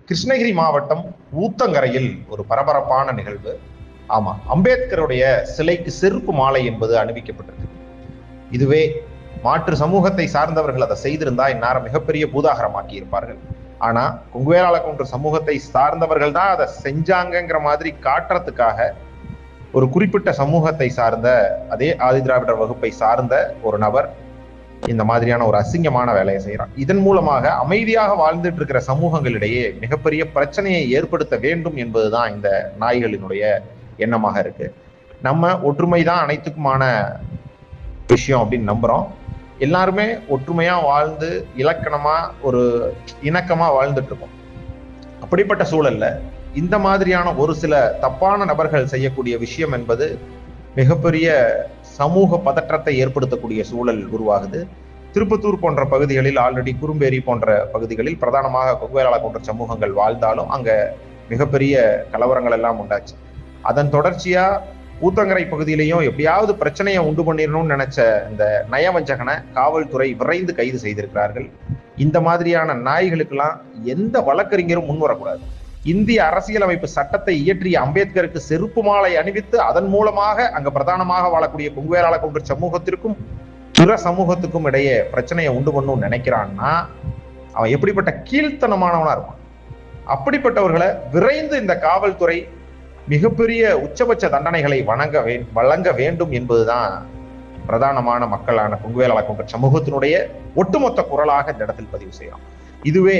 கிருஷ்ணகிரி மாவட்டம் ஊத்தங்கரையில் ஒரு பரபரப்பான நிகழ்வு. ஆமா, அம்பேத்கருடைய சிலைக்கு செருப்பு மாலை என்பது அணிவிக்கப்பட்டிருக்கு. இதுவே மாற்று சமூகத்தை சார்ந்தவர்கள் அதை செய்திருந்தா இந்நேரம் மிகப்பெரிய பூதாகரமாக்கி இருப்பார்கள். ஆனா கொங்குவேளாள கவுண்டர் சமூகத்தை சார்ந்தவர்கள் தான் அதை செஞ்சாங்கிற மாதிரி காட்டுறதுக்காக ஒரு குறிப்பிட்ட சமூகத்தை சார்ந்த அதே ஆதிதிராவிடர் வகுப்பை சார்ந்த ஒரு நபர் இந்த மாதிரியான ஒரு அசிங்கமான வேலையை செய்யறான். இதன் மூலமாக அமைதியாக வாழ்ந்துட்டு இருக்கிற சமூகங்களிடையே மிகப்பெரிய பிரச்சனையை ஏற்படுத்த வேண்டும் என்பதுதான் இந்த நாய்களினுடைய எண்ணமாக இருக்கு. நம்ம ஒற்றுமைதான் அனைத்துக்குமான விஷயம் அப்படின்னு நம்புறோம். எல்லாருமே ஒற்றுமையா வாழ்ந்து இலக்கணமா ஒரு இணக்கமா வாழ்ந்துட்டு இருக்கோம். அப்படிப்பட்ட சூழல்ல இந்த மாதிரியான ஒரு சில தப்பான நபர்கள் செய்யக்கூடிய விஷயம் என்பது மிகப்பெரிய சமூக பதற்றத்தை ஏற்படுத்தக்கூடிய சூழல் உருவாகுது. திருப்பத்தூர் போன்ற பகுதிகளில் ஆல்ரெடி குறும்பேரி போன்ற பகுதிகளில் பிரதானமாக கொங்குவேளாள கவுண்டர் சமூகங்கள் வாழ்ந்தாலும் அங்க மிகப்பெரிய கலவரங்கள் எல்லாம் உண்டாச்சு. அதன் தொடர்ச்சியா ஊத்தங்கரை பகுதியிலையும் எப்படியாவது பிரச்சனையை உண்டு பண்ணிடணும்னு நினைச்ச இந்த நயவஞ்சகனை காவல்துறை விரைந்து கைது செய்திருக்கிறார்கள். இந்த மாதிரியான நாய்களுக்கெல்லாம் எந்த வழக்கறிஞரும் முன்வரக்கூடாது. இந்திய அரசியலமைப்பு சட்டத்தை இயற்றிய அம்பேத்கருக்கு செருப்பு மாலை அணிவித்து அதன் மூலமாக அங்க பிரதானமாக வாழக்கூடிய கொங்குவேளாள கவுண்டர் சமூகத்திற்கும் பிற சமூகத்துக்கும் இடையே பிரச்சனையை உண்டு பண்ணணும்னு நினைக்கிறான்னா அவன் எப்படிப்பட்ட கீழ்த்தனமானவனா இருப்பான். அப்படிப்பட்டவர்களை விரைந்து இந்த காவல்துறை மிகப்பெரிய உச்சபட்ச தண்டனைகளை வழங்க வேண்டும் என்பதுதான் பிரதானமான மக்களான கொங்குவேளாள கவுண்டர் சமூகத்தினுடைய ஒட்டுமொத்த குரலாக இந்த இடத்தில் பதிவு செய்யலாம். இதுவே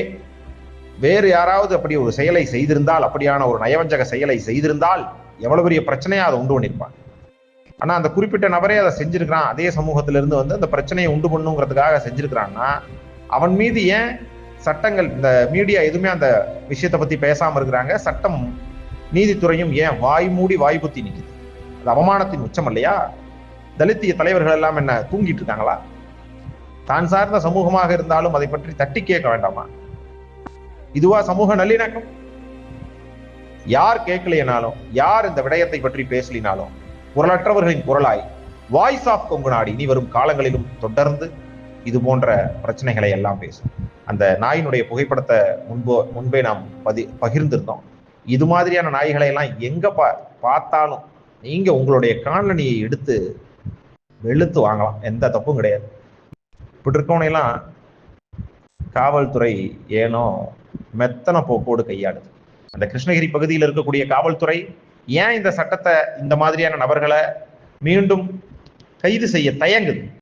வேறு யாராவது அப்படி ஒரு செயலை செய்திருந்தால், அப்படியான ஒரு நயவஞ்சக செயலை செய்திருந்தால் எவ்வளவு பெரிய பிரச்சனையா அதை உண்டு பண்ணிருப்பான். ஆனா அந்த குறிப்பிட்ட நபரே அதை செஞ்சிருக்கிறான், அதே சமூகத்திலிருந்து வந்து அந்த பிரச்சனையை உண்டு பண்ணுங்கிறதுக்காக செஞ்சிருக்கிறான்னா அவன் மீது ஏன் சட்டங்கள், இந்த மீடியா எதுவுமே அந்த விஷயத்தை பத்தி பேசாம இருக்கிறாங்க? சட்டம் நீதித்துறையும் ஏன் வாய் மூடி வாய் புத்தி நிக்குது? அது அவமானத்தின் உச்சம் இல்லையா? தலித்திய தலைவர்கள் எல்லாம் என்ன தூங்கிட்டு இருக்காங்களா? தான் சார்ந்த சமூகமாக இருந்தாலும் அதை பற்றி தட்டி கேட்க வேண்டாமா? இதுவா சமூக நல்லிணக்கம்? யார் கேட்கலைனாலும், யார் இந்த விடயத்தை பற்றி பேசலினாலும் குரலற்றவர்களின் குரலாய் வாய்ஸ் ஆஃப் கொங்குநாடு இனி வரும் காலங்களிலும் தொடர்ந்து இது போன்ற பிரச்சனைகளை எல்லாம் பேசும். அந்த நாயினுடைய புகைப்படத்தை முன்பே நாம் பகிர்ந்திருந்தோம். இது மாதிரியான நாய்களை எல்லாம் எங்க பார்த்தாலும் நீங்க உங்களுடைய காலணியை எடுத்து வெளுத்து வாங்கலாம், எந்த தப்பும் கிடையாது. இப்படி இருக்கவனையெல்லாம் காவல்துறை ஏனோ மெத்தன போக்கோடு கையாடுது. அந்த கிருஷ்ணகிரி பகுதியில் இருக்கக்கூடிய காவல்துறை ஏன் இந்த சட்டத்தை, இந்த மாதிரியான நபர்களை மீண்டும் கைது செய்ய தயங்குது?